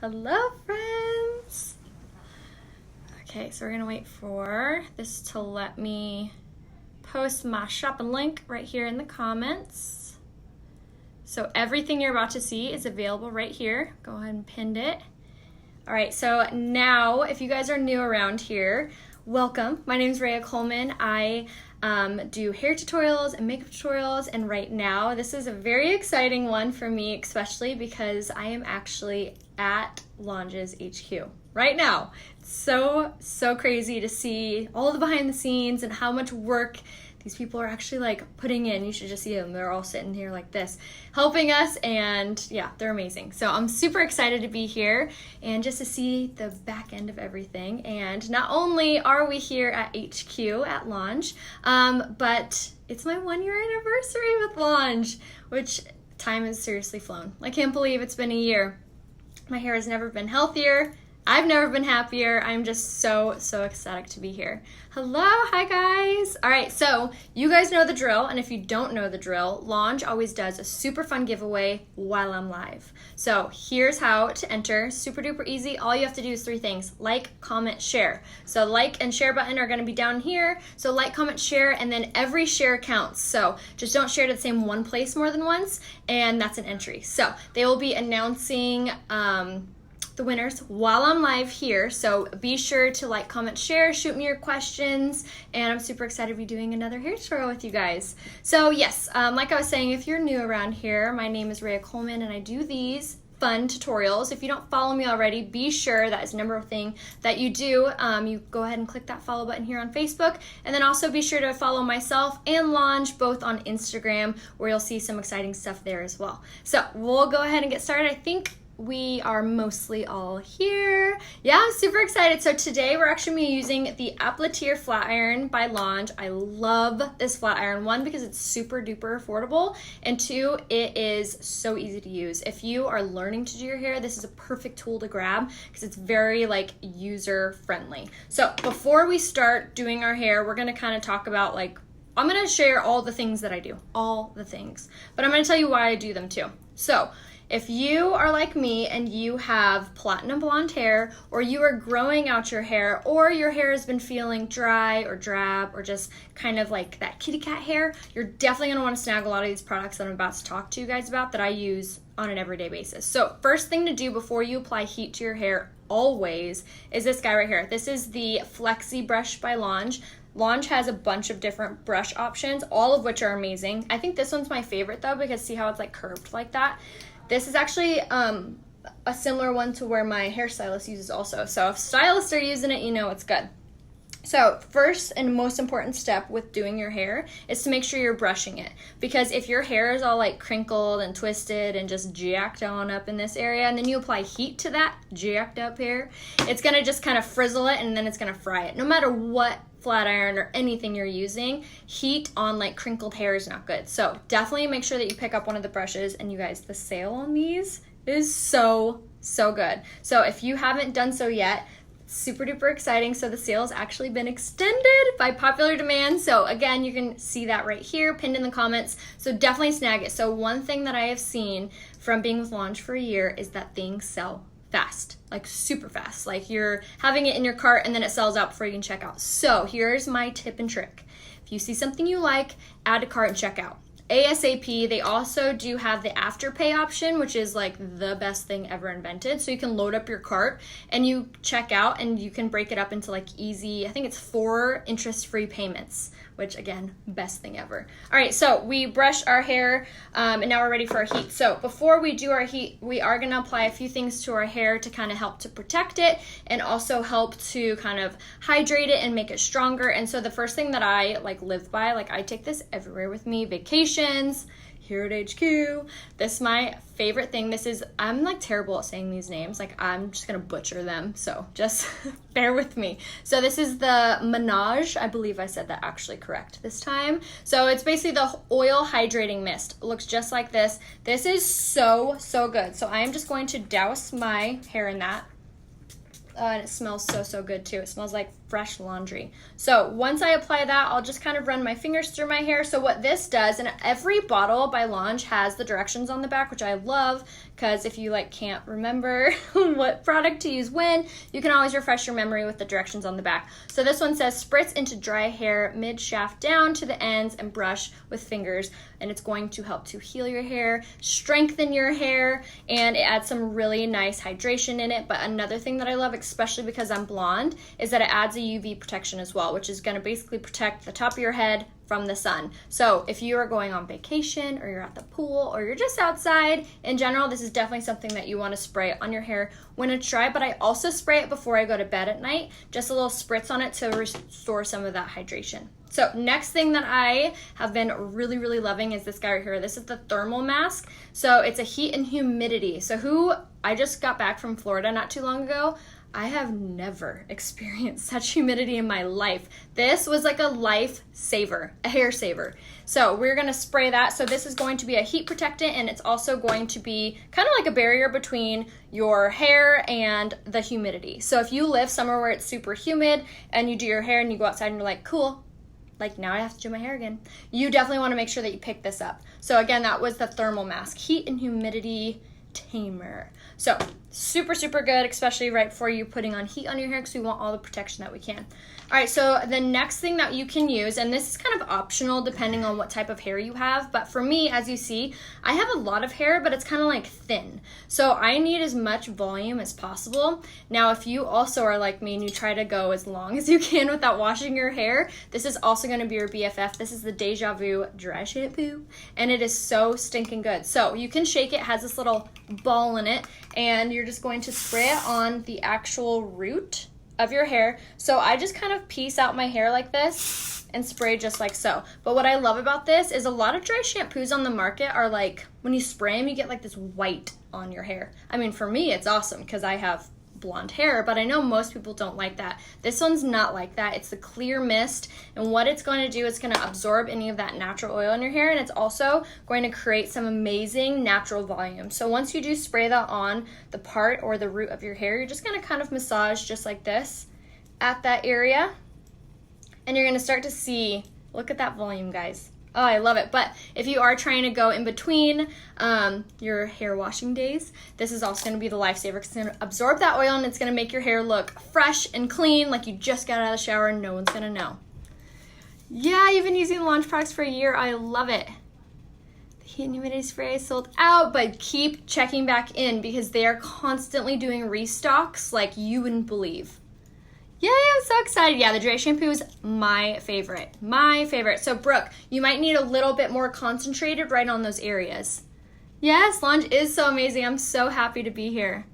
Hello, friends. Okay, so we're gonna wait for this to let me post my shopping link right here in the comments. So everything you're about to see is available right here. Go ahead and pin it. All right, so now if you guys are new around here, welcome. My name is Rhea Coleman. I do hair tutorials and makeup tutorials, and right now this is a very exciting one for me, especially because I am actually at Lange's HQ right now. It's so crazy to see all the behind the scenes and how much work these people are actually like putting in. You should just see them. They're all sitting here like this, helping us, and yeah, they're amazing. So I'm super excited to be here and just to see the back end of everything. And not only are we here at HQ at Lange, but it's my 1-year anniversary with Lange, which time has seriously flown. I can't believe it's been a year. My hair has never been healthier. I've never been happier. I'm just so ecstatic to be here. Hello, hi guys. All right, so you guys know the drill, and if you don't know the drill, Lange always does a super fun giveaway while I'm live. So here's how to enter. Super duper easy. All you have to do is 3 things: like, comment, share. So like and share button are gonna be down here. So like, comment, share, and then every share counts. So just don't share to the same one place more than once, and that's an entry. So they will be announcing the winners while I'm live here, so be sure to like, comment, share, shoot me your questions, and I'm super excited to be doing another hair tutorial with you guys. So yes, like I was saying, if you're new around here, my name is Rhea Coleman and I do these fun tutorials. If you don't follow me already, be sure that is the number one thing that you do. You go ahead and click that follow button here on Facebook, and then also be sure to follow myself and Lange both on Instagram, where you'll see some exciting stuff there as well. So we'll go ahead and get started. I think we are mostly all here. Yeah, I'm super excited. So today we're actually going to be using the Aplatir Flatiron by Lange. I love this flat iron, 1, because it's super duper affordable, and 2, it is so easy to use. If you are learning to do your hair, this is a perfect tool to grab because it's very like user friendly. So before we start doing our hair, we're going to kind of talk about I'm going to share all the things that I do, all the things, but I'm going to tell you why I do them too. So if you are like me and you have platinum blonde hair, or you are growing out your hair, or your hair has been feeling dry or drab or just kind of like that kitty cat hair, you're definitely going to want to snag a lot of these products that I'm about to talk to you guys about that I use on an everyday basis. So first thing to do before you apply heat to your hair always is this guy right here. This is the Flexi brush by Lange. Lange has a bunch of different brush options, all of which are amazing. I think this one's my favorite though, because see how it's like curved like that? This is actually a similar one to where my hairstylist uses also. So if stylists are using it, you know it's good. So first and most important step with doing your hair is to make sure you're brushing it. Because if your hair is all like crinkled and twisted and just jacked on up in this area, and then you apply heat to that jacked up hair, it's gonna just kind of frizzle it, and then it's gonna fry it. No matter what flat iron or anything you're using, heat on like crinkled hair is not good. So definitely make sure that you pick up one of the brushes, and you guys, the sale on these is so good. So if you haven't done so yet, super duper exciting. So the sale has actually been extended by popular demand. So again, you can see that right here pinned in the comments. So definitely snag it. So one thing that I have seen from being with Lange for a year is that things sell fast, like super fast. Like you're having it in your cart and then it sells out before you can check out. So here's my tip and trick. If you see something you like, add to cart and check out ASAP. They also do have the Afterpay option, which is like the best thing ever invented. So you can load up your cart and you check out, and you can break it up into like easy, I think it's 4 interest-free payments, which again, best thing ever. All right, so we brushed our hair and now we're ready for our heat. So before we do our heat, we are gonna apply a few things to our hair to kind of help to protect it and also help to kind of hydrate it and make it stronger. And so the first thing that I like live by, like I take this everywhere with me, vacations, here at HQ. This is my favorite thing. This is, I'm like terrible at saying these names. Like I'm just gonna butcher them. So just bear with me. So this is the Menage. I believe I said that actually correct this time. So it's basically the oil hydrating mist. It looks just like this. This is so good. So I am just going to douse my hair in that. And it smells so good too. It smells like fresh laundry. So once I apply that, I'll just kind of run my fingers through my hair. So what this does, and every bottle by Lange has the directions on the back, which I love, because if you like can't remember what product to use when, you can always refresh your memory with the directions on the back. So this one says spritz into dry hair mid shaft down to the ends and brush with fingers, and it's going to help to heal your hair, strengthen your hair, and it adds some really nice hydration in it. But another thing that I love, especially because I'm blonde, is that it adds a UV protection as well, which is going to basically protect the top of your head from the sun. So if you are going on vacation or you're at the pool or you're just outside in general, this is definitely something that you want to spray on your hair when it's dry. But I also spray it before I go to bed at night, just a little spritz on it to restore some of that hydration. So next thing that I have been really loving is this guy right here. This is the thermal mask. So it's a heat and humidity. So I just got back from Florida not too long ago. I have never experienced such humidity in my life. This was like a life saver, a hair saver. So we're gonna spray that. So this is going to be a heat protectant, and it's also going to be kind of like a barrier between your hair and the humidity. So if you live somewhere where it's super humid and you do your hair and you go outside and you're like, cool, like now I have to do my hair again, you definitely want to make sure that you pick this up. So again, that was the thermal mask, heat and humidity tamer. So super good, especially right before you're putting on heat on your hair, because we want all the protection that we can. All right, so the next thing that you can use, and this is kind of optional depending on what type of hair you have, but for me, as you see, I have a lot of hair, but it's kind of like thin. So I need as much volume as possible. Now, if you also are like me and you try to go as long as you can without washing your hair, this is also going to be your BFF. This is the Deja Vu dry shampoo, and it is so stinking good. So you can shake it, it has this little ball in it, and you're just going to spray it on the actual root of your hair. So I just kind of piece out my hair like this and spray just like so. But what I love about this is a lot of dry shampoos on the market are like, when you spray them, you get like this white on your hair. I mean, for me, it's awesome because I have blonde hair, but I know most people don't like that. This one's not like that. It's the clear mist, and what it's going to do, it's going to absorb any of that natural oil in your hair, and it's also going to create some amazing natural volume. So once you do spray that on the part or the root of your hair, you're just going to kind of massage just like this at that area, and you're going to start to see, look at that volume, guys. Oh, I love it. But if you are trying to go in between your hair washing days, this is also going to be the lifesaver, because it's going to absorb that oil and it's going to make your hair look fresh and clean, like you just got out of the shower and no one's going to know. Yeah, you've been using the Lange products for a year. I love it. The heat and humidity spray is sold out, but keep checking back in because they are constantly doing restocks like you wouldn't believe. Yay, I'm so excited. Yeah, the dry shampoo is my favorite. My favorite. So, Brooke, you might need a little bit more concentrated right on those areas. Yes, Lange is so amazing. I'm so happy to be here.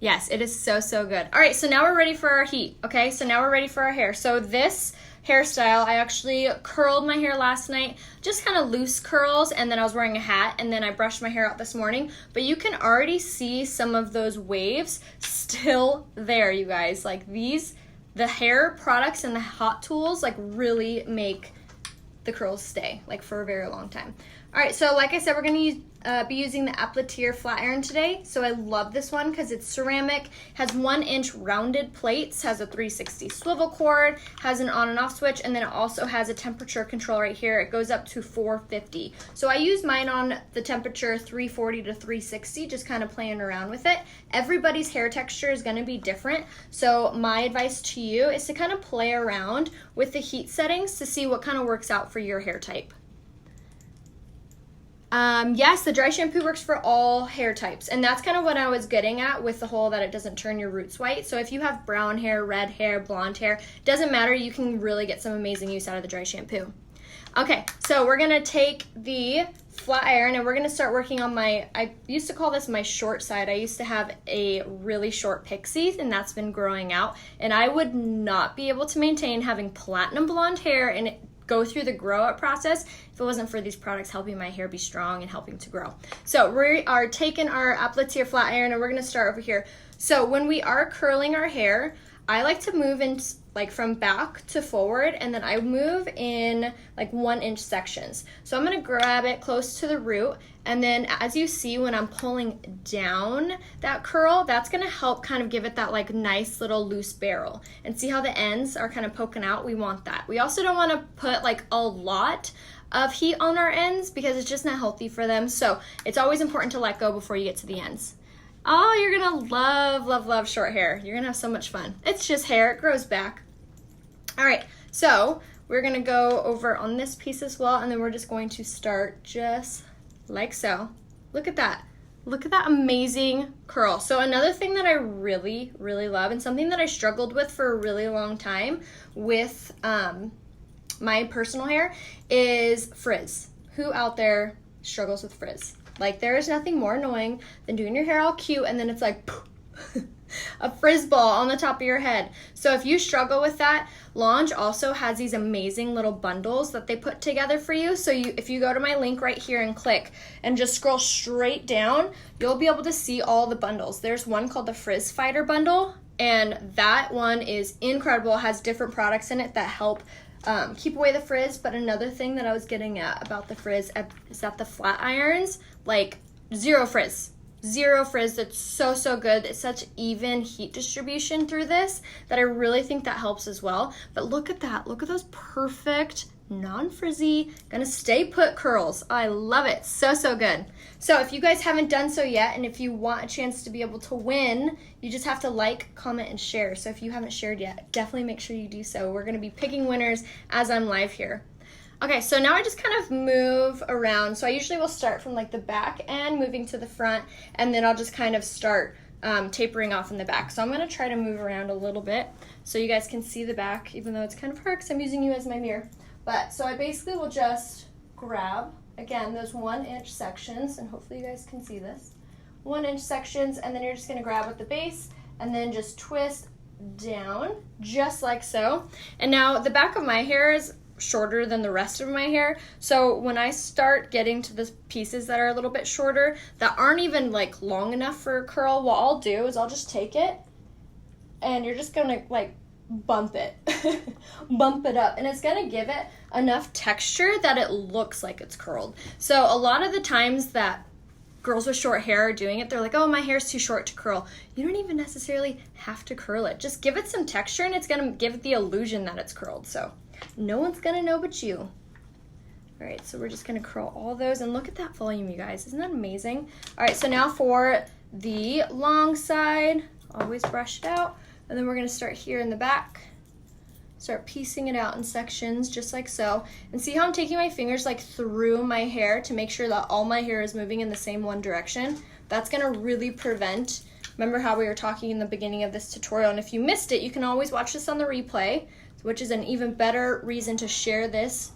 Yes, it is so good. All right, so now we're ready for our heat, okay? So now we're ready for our hair. So this hairstyle, I actually curled my hair last night, just kind of loose curls, and then I was wearing a hat, and then I brushed my hair out this morning. But you can already see some of those waves still there, you guys. Like these, the hair products and the hot tools like really make the curls stay like for a very long time. All right, so like I said, we're gonna be using the Aplatir Flatiron today. So I love this one because it's ceramic, has 1-inch rounded plates, has a 360 swivel cord, has an on and off switch, and then it also has a temperature control right here. It goes up to 450. So I use mine on the temperature 340 to 360, just kind of playing around with it. Everybody's hair texture is gonna be different. So my advice to you is to kind of play around with the heat settings to see what kind of works out for your hair type. Yes, the dry shampoo works for all hair types, and that's kind of what I was getting at with the whole that it doesn't turn your roots white. So if you have brown hair, red hair, blonde hair, it doesn't matter, you can really get some amazing use out of the dry shampoo. Okay, so we're gonna take the flat iron and we're gonna start working on I used to call this my short side. I used to have a really short pixie, and that's been growing out, and I would not be able to maintain having platinum blonde hair and go through the grow up process if it wasn't for these products helping my hair be strong and helping to grow. So we are taking our Aplatir Flatiron and we're going to start over here. So when we are curling our hair, I like to move in like from back to forward, and then I move in like 1-inch sections. So I'm gonna grab it close to the root, and then as you see when I'm pulling down that curl, that's gonna help kind of give it that like nice little loose barrel. And see how the ends are kind of poking out? We want that. We also don't wanna put like a lot of heat on our ends because it's just not healthy for them. So it's always important to let go before you get to the ends. Oh, you're gonna love, love, love short hair. You're gonna have so much fun. It's just hair, it grows back. All right, so we're gonna go over on this piece as well, and then we're just going to start just like so. Look at that. Look at that amazing curl. So another thing that I really, really love, and something that I struggled with for a really long time with my personal hair, is frizz. Who out there struggles with frizz? Like, there is nothing more annoying than doing your hair all cute and then it's like a frizz ball on the top of your head. So if you struggle with that, Lange also has these amazing little bundles that they put together for you. So if you go to my link right here and click and just scroll straight down, you'll be able to see all the bundles. There's one called the Frizz Fighter bundle, and that one is incredible. It has different products in it that help keep away the frizz. But another thing that I was getting at about the frizz is that the flat irons, like, zero frizz. Zero frizz. It's so, so good. It's such even heat distribution through this that I really think that helps as well. But look at that. Look at those perfect, non-frizzy, gonna stay put curls. Oh, I love it. So, so good. So if you guys haven't done so yet, and if you want a chance to be able to win, you just have to like, comment, and share. So if you haven't shared yet, definitely make sure you do so. We're gonna be picking winners as I'm live here. Okay, so now I just kind of move around. So I usually will start from like the back end, moving to the front, and then I'll just kind of start tapering off in the back. So I'm gonna try to move around a little bit so you guys can see the back, even though it's kind of hard because I'm using you as my mirror. But so I basically will just grab, again, those 1-inch sections, and hopefully you guys can see this. 1-inch sections, and then you're just gonna grab at the base and then just twist down, just like so. And now the back of my hair is shorter than the rest of my hair, so when I start getting to the pieces that are a little bit shorter, that aren't even like long enough for a curl, what I'll do is I'll just take it and you're just gonna like bump it bump it up, and it's gonna give it enough texture that it looks like it's curled. So a lot of the times that girls with short hair are doing it, they're like, oh, my hair's too short to curl. You don't even necessarily have to curl it. Just give it some texture and it's gonna give it the illusion that it's curled. So no one's gonna know but you. All right, so we're just gonna curl all those, and look at that volume, you guys. Isn't that amazing? All right, so now for the long side, always brush it out, and then we're gonna start here in the back, start piecing it out in sections, just like so. And see how I'm taking my fingers like through my hair to make sure that all my hair is moving in the same one direction. That's gonna really prevent, remember how we were talking in the beginning of this tutorial, and if you missed it, you can always watch this on the replay, which is an even better reason to share this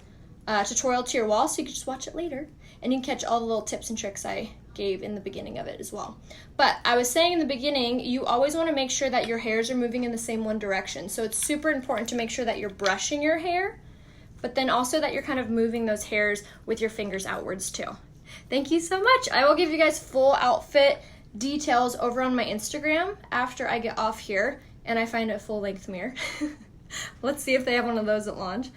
tutorial to your wall, so you can just watch it later and you can catch all the little tips and tricks I gave in the beginning of it as well. But I was saying in the beginning, you always want to make sure that your hairs are moving in the same one direction. So it's super important to make sure that you're brushing your hair, but then also that you're kind of moving those hairs with your fingers outwards too. Thank you so much. I will give you guys full outfit details over on my Instagram after I get off here and I find a full-length mirror. Let's see if they have one of those at Lange.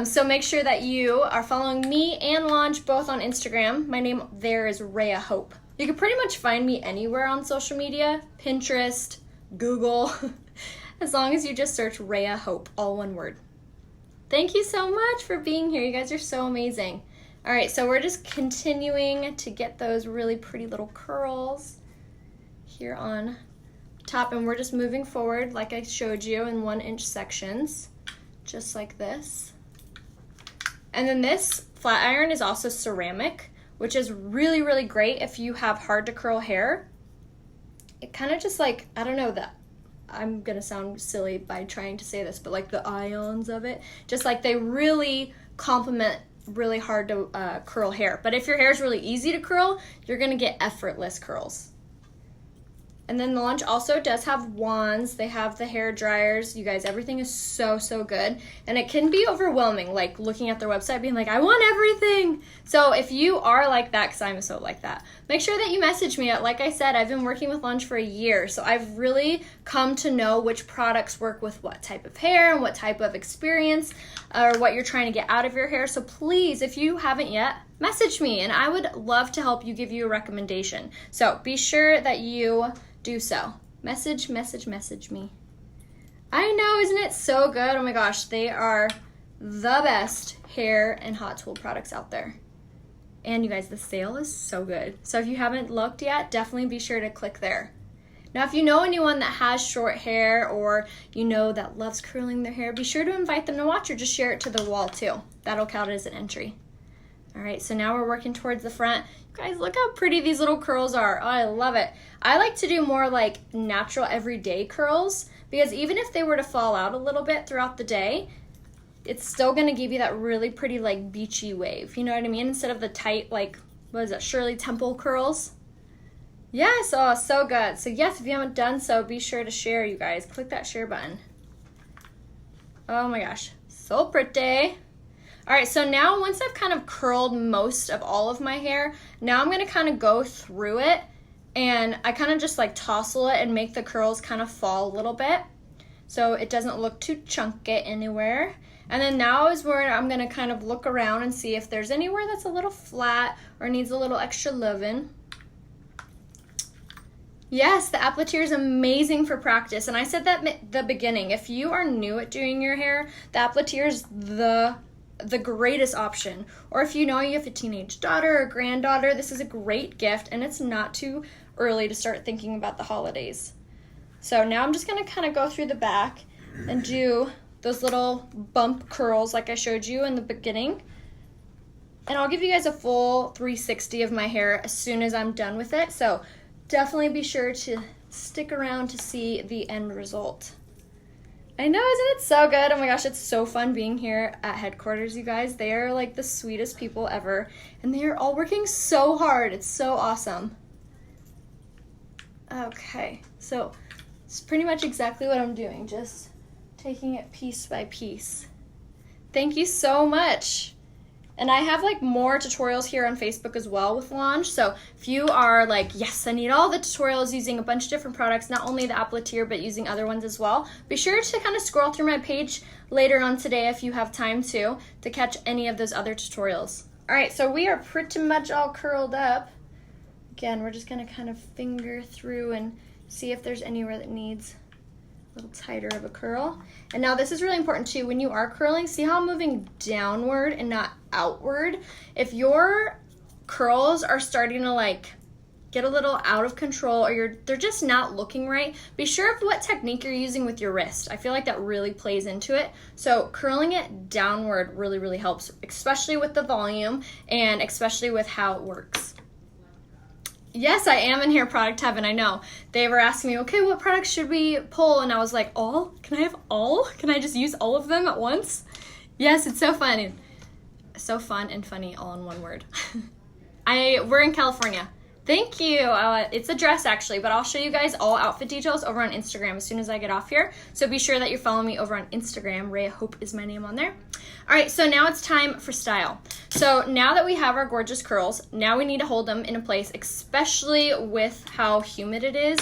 So make sure that you are following me and Lange both on Instagram. My name there is Rhea Hope. You can pretty much find me anywhere on social media, Pinterest, Google, as long as you just search Rhea Hope, all one word. Thank you so much for being here. You guys are so amazing. All right, so we're just continuing to get those really pretty little curls here on top, and we're just moving forward like I showed you in 1-inch sections, just like this. And then this flat iron is also ceramic, which is really, really great if you have hard to curl hair. It kind of just like, I don't know, that I'm gonna sound silly by trying to say this, but like the ions of it, just like they really complement really hard to curl hair. But if your hair is really easy to curl, you're gonna get effortless curls. And then the Lange also does have wands. They have the hair dryers. You guys, everything is so, so good. And it can be overwhelming, like looking at their website being like, I want everything. So if you are like that, because I'm so like that, make sure that you message me. Like I said, I've been working with Lange for a year. So I've really come to know which products work with what type of hair and what type of experience or what you're trying to get out of your hair. So please, if you haven't yet, message me and I would love to help you, give you a recommendation. So be sure that you do so. Message me. I know, isn't it so good? Oh my gosh, they are the best hair and hot tool products out there. And you guys, the sale is so good. So if you haven't looked yet, definitely be sure to click there. Now, if you know anyone that has short hair or you know that loves curling their hair, be sure to invite them to watch or just share it to the wall too. That'll count as an entry. All right, so now we're working towards the front. You guys, look how pretty these little curls are. Oh, I love it. I like to do more like natural everyday curls because even if they were to fall out a little bit throughout the day, it's still gonna give you that really pretty like beachy wave. You know what I mean? Instead of the tight, like, what is it, Shirley Temple curls? Yes, oh, so good. So yes, if you haven't done so, be sure to share, you guys. Click that share button. Oh my gosh, so pretty. All right, so now once I've kind of curled most of all of my hair, now I'm gonna kind of go through it and I kind of just like tousle it and make the curls kind of fall a little bit so it doesn't look too chunky anywhere. And then now is where I'm gonna kind of look around and see if there's anywhere that's a little flat or needs a little extra loving. Yes, the Aplatir is amazing for practice. And I said that at the beginning, if you are new at doing your hair, the Aplatir is the greatest option. Or if you know you have a teenage daughter or granddaughter, this is a great gift and it's not too early to start thinking about the holidays. So now I'm just gonna kind of go through the back and do those little bump curls like I showed you in the beginning. And I'll give you guys a full 360 of my hair as soon as I'm done with it. So definitely be sure to stick around to see the end result. I know, isn't it so good? Oh my gosh, it's so fun being here at headquarters, you guys. They are like the sweetest people ever, and they are all working so hard. It's so awesome. Okay, so it's pretty much exactly what I'm doing, just taking it piece by piece. Thank you so much. And I have like more tutorials here on Facebook as well with Lange. So if you are like, yes, I need all the tutorials using a bunch of different products, not only the Aplatir, but using other ones as well, be sure to kind of scroll through my page later on today if you have time to catch any of those other tutorials. All right, so we are pretty much all curled up. Again, we're just gonna kind of finger through and see if there's anywhere that needs a little tighter of a curl. And now this is really important too. When you are curling, see how I'm moving downward and not outward? If your curls are starting to like get a little out of control or they're just not looking right, be sure of what technique you're using with your wrist. I feel like that really plays into it. So curling it downward really, really helps, especially with the volume and especially with how it works. Yes, I am in hair product heaven, I know. They were asking me, okay, what products should we pull? And I was like, all? Can I have all? Can I just use all of them at once? Yes, it's so fun. So fun and funny all in one word. We're in California. Thank you. It's a dress actually, but I'll show you guys all outfit details over on Instagram as soon as I get off here. So be sure that you're following me over on Instagram. Rhea Hope is my name on there. All right, so now it's time for style. So now that we have our gorgeous curls, now we need to hold them in place, especially with how humid it is.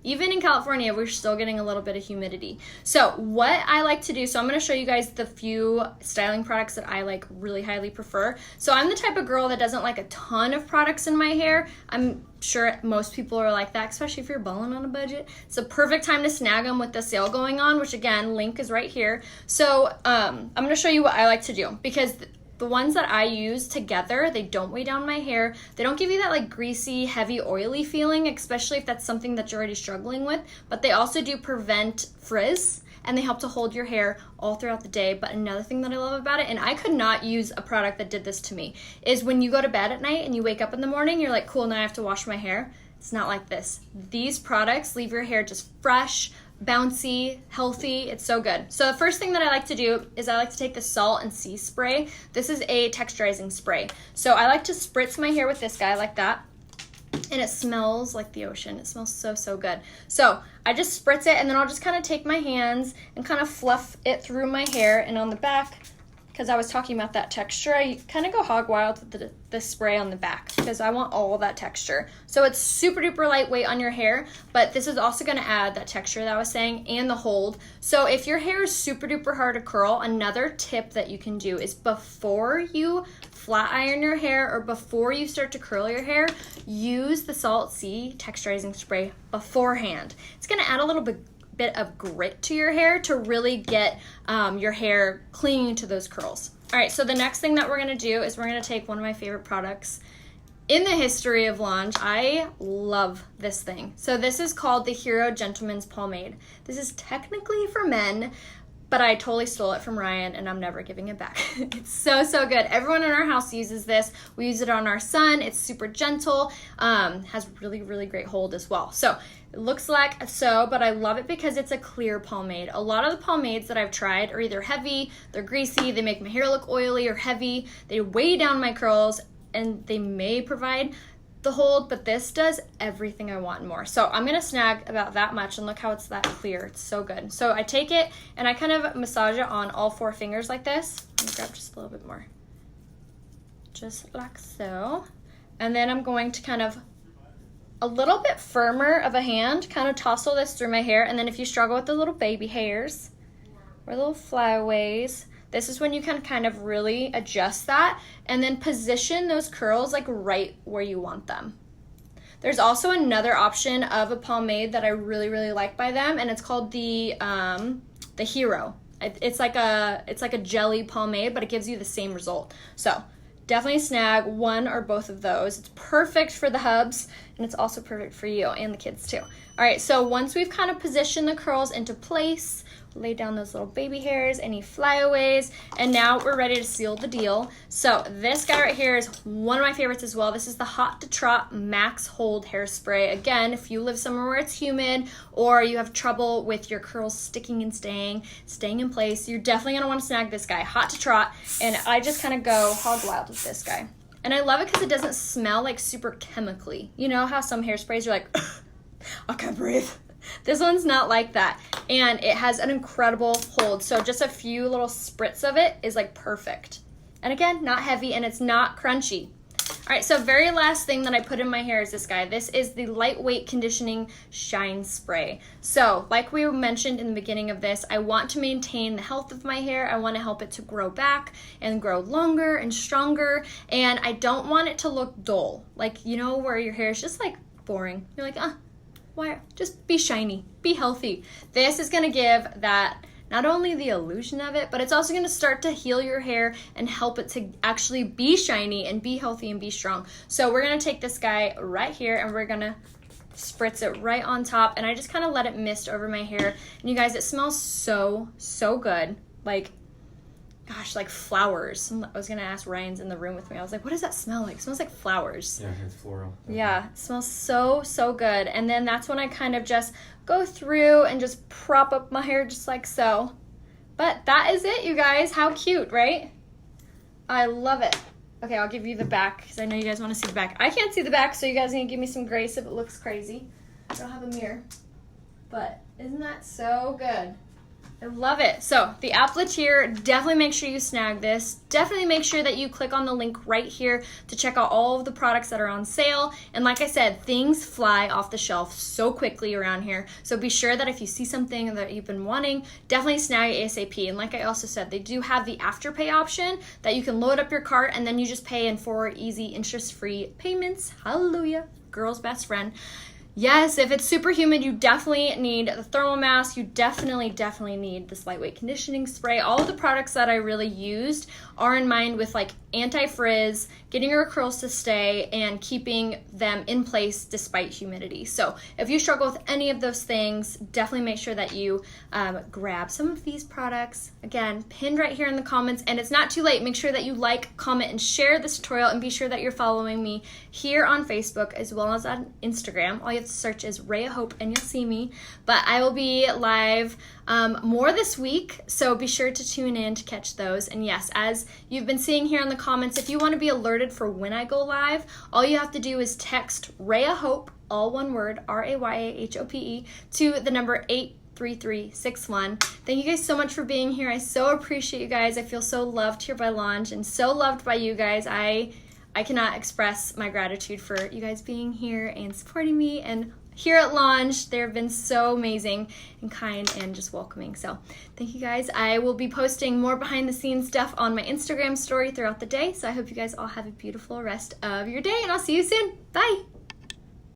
Even in California, we're still getting a little bit of humidity. So what I like to do, so I'm gonna show you guys the few styling products that I like really highly prefer. So I'm the type of girl that doesn't like a ton of products in my hair. I'm sure most people are like that, especially if you're balling on a budget. It's a perfect time to snag them with the sale going on, which again, link is right here. So I'm gonna show you what I like to do because the ones that I use together, they don't weigh down my hair. They don't give you that like greasy, heavy, oily feeling, especially if that's something that you're already struggling with. But they also do prevent frizz and they help to hold your hair all throughout the day. But another thing that I love about it, and I could not use a product that did this to me, is when you go to bed at night and you wake up in the morning, you're like, cool, now I have to wash my hair. It's not like this. These products leave your hair just fresh, bouncy, healthy. It's so good. So the first thing that I like to do is I like to take the Salt and Sea spray. This is a texturizing spray. So I like to spritz my hair with this guy like that. And it smells like the ocean. It smells so, so good. So I just spritz it, and then I'll just kind of take my hands and kind of fluff it through my hair. And on the back, because I was talking about that texture, I kind of go hog wild with the spray on the back because I want all of that texture. So it's super duper lightweight on your hair, but this is also going to add that texture that I was saying and the hold. So if your hair is super duper hard to curl, another tip that you can do is before you flat iron your hair or before you start to curl your hair, use the Salt Sea texturizing spray beforehand. It's going to add a little bit of grit to your hair to really get your hair clinging to those curls. All right, so the next thing that we're gonna do is we're gonna take one of my favorite products in the history of Lange. I love this thing. So this is called the Hero Gentleman's Pomade. This is technically for men, but I totally stole it from Ryan and I'm never giving it back. It's so, so good. Everyone in our house uses this. We use it on our son. It's super gentle, has really, really great hold as well. So it looks like so, but I love it because it's a clear pomade. A lot of the pomades that I've tried are either heavy, they're greasy, they make my hair look oily or heavy, they weigh down my curls, and they may provide the hold, but this does everything I want and more. So I'm gonna snag about that much, and look how it's that clear. It's so good. So I take it and I kind of massage it on all 4 fingers like this. Let me grab just a little bit more. Just like so. And then I'm going to kind of a little bit firmer of a hand, kind of tousle this through my hair. And then if you struggle with the little baby hairs or little flyaways, this is when you can kind of really adjust that and then position those curls like right where you want them. There's also another option of a pomade that I really, really like by them, and it's called the Hero. It's like a jelly pomade, but it gives you the same result. So definitely snag one or both of those. It's perfect for the hubs, and it's also perfect for you and the kids too. All right, so once we've kind of positioned the curls into place, lay down those little baby hairs, any flyaways, and now we're ready to seal the deal. So this guy right here is one of my favorites as well. This is the Hot to Trot Max Hold Hairspray. Again, if you live somewhere where it's humid or you have trouble with your curls sticking and staying in place, you're definitely gonna wanna snag this guy, Hot to Trot, and I just kind of go hog wild with this guy. And I love it because it doesn't smell like super chemically. You know how some hairsprays are like, I can't breathe. This one's not like that, and it has an incredible hold. So just a few little spritz of it is like perfect. And again, not heavy, and it's not crunchy. All right, so very last thing that I put in my hair is this guy. This is the Lightweight Conditioning Shine Spray. So like we mentioned in the beginning of this, I want to maintain the health of my hair. I want to help it to grow back and grow longer and stronger, and I don't want it to look dull. Like, you know, where your hair is just like boring. You're like, why? Just be shiny, be healthy. This is gonna give that, not only the illusion of it, but it's also gonna start to heal your hair and help it to actually be shiny and be healthy and be strong. So we're gonna take this guy right here and we're gonna spritz it right on top, and I just kind of let it mist over my hair. And you guys, it smells so, so good. Like, gosh, like flowers. I was gonna ask Ryan's in the room with me. I was like, what does that smell like? It smells like flowers. Yeah, it's floral. Yeah, it smells so, so good. And then that's when I kind of just go through and just prop up my hair just like so. But that is it, you guys. How cute, right? I love it. Okay, I'll give you the back because I know you guys want to see the back. I can't see the back, so you guys need to give me some grace if it looks crazy. I don't have a mirror. But isn't that so good? I love it. So the Aplatir, definitely make sure you snag this. Definitely make sure that you click on the link right here to check out all of the products that are on sale. And like I said, things fly off the shelf so quickly around here. So be sure that if you see something that you've been wanting, definitely snag it ASAP. And like I also said, they do have the Afterpay option that you can load up your cart and then you just pay in 4 easy interest-free payments. Hallelujah. Girl's best friend. Yes, if it's super humid, you definitely need the thermal mask. You definitely need this lightweight conditioning spray. All of the products that I really used are in mind with like anti-frizz, getting your curls to stay, and keeping them in place despite humidity. So if you struggle with any of those things, definitely make sure that you grab some of these products. Again, pinned right here in the comments, and it's not too late. Make sure that you like, comment, and share this tutorial, and be sure that you're following me here on Facebook as well as on Instagram. All you have have to search as Rhea Hope and you'll see me. But I will be live more this week, so be sure to tune in to catch those. And yes, as you've been seeing here in the comments, if you want to be alerted for when I go live, all you have to do is text Rhea Hope, all one word, RAYAHOPE, to the number 83361. Thank you guys so much for being here. I so appreciate you guys. I feel so loved here by Lange and so loved by you guys. I cannot express my gratitude for you guys being here and supporting me. And here at Lange, they've been so amazing and kind and just welcoming. So thank you guys. I will be posting more behind the scenes stuff on my Instagram story throughout the day. So I hope you guys all have a beautiful rest of your day, and I'll see you soon. Bye.